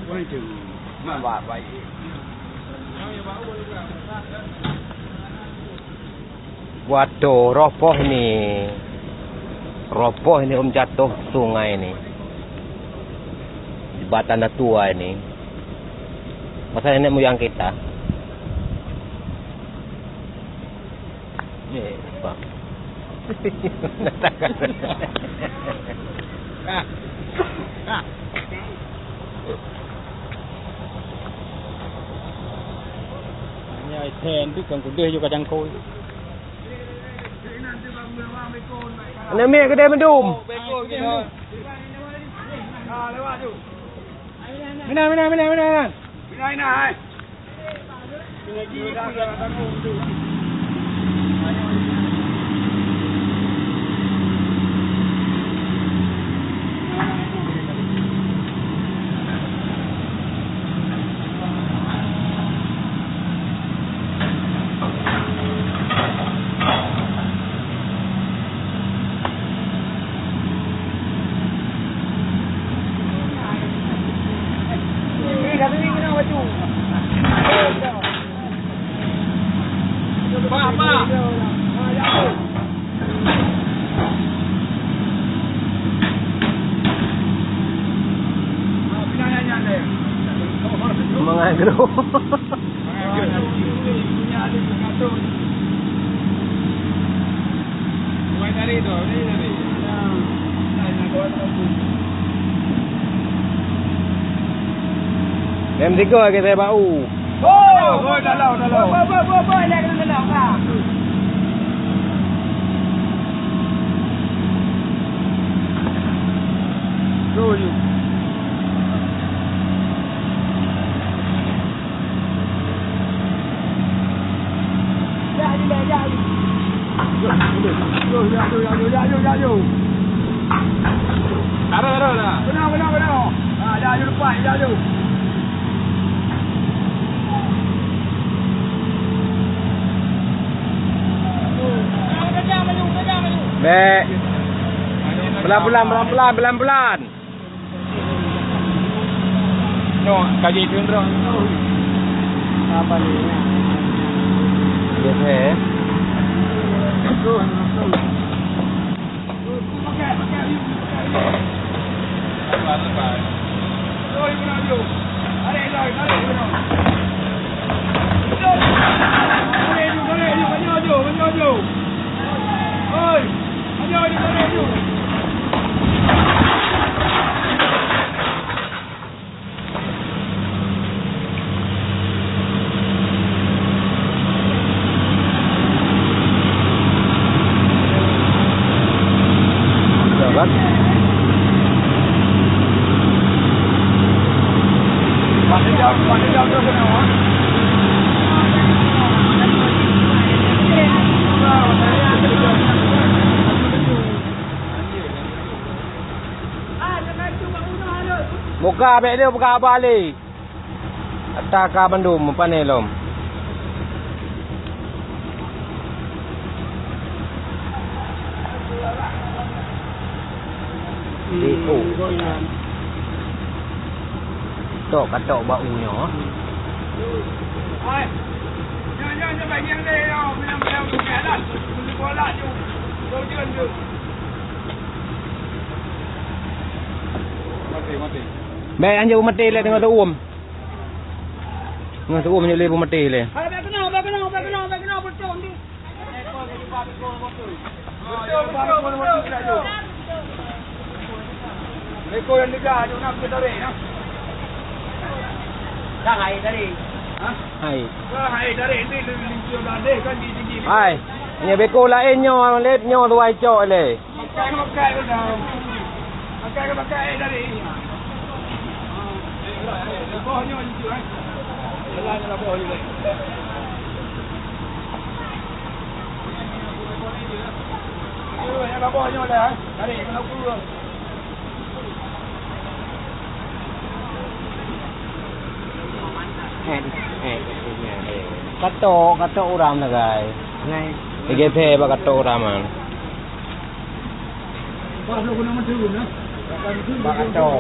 boleh tu. Nampak baik. Waduh, roboh ini. Roboh ini jatuh sungai ini. Jembatan tua ini. Masa nenek moyang kita. Pak. Nhà thèn biết còn đưa vô cả đăng côi. Anh em mẹ cái đêm mình đùm. Bên này. Mga gro. Em thích coi cái tay bão. Ôi, đã lâu. Bơi, đây cái lâu à. Rồi. Ra vô. Taruh dah. Benar. Dah vô depan, dah vô. Be. Pelan-pelan. No, kaji turun terus. Apa ni? Dia thế. Buka beg dia, buka balik. Atas ka bandum panel lom. Katok baunya. Hai. Jangan bagian dia tau. Bilang buka dah. Bola tu. Turun tu. Mati. Baik anjir mati le tengok tu Tengok tu ni le mati le. Hai kena betul ni. Betul. Ekor yang dekat tu nak kita tarik nah. Dah hai tadi. Ha? Hai. Hai tarik ni lincur dah deh kan tinggi. Hai. Ni beko lain nyo let nyo tu ai cok le. Makai pun dah. Makai tadi. Bawahnya lincur eh. Jalan bawah ni. Yang bawahnya dah. Tarik kena ukur. Katok uram na guys. Ngay. Ige ba katok uraman. Pas lu guna turun nah. Katok.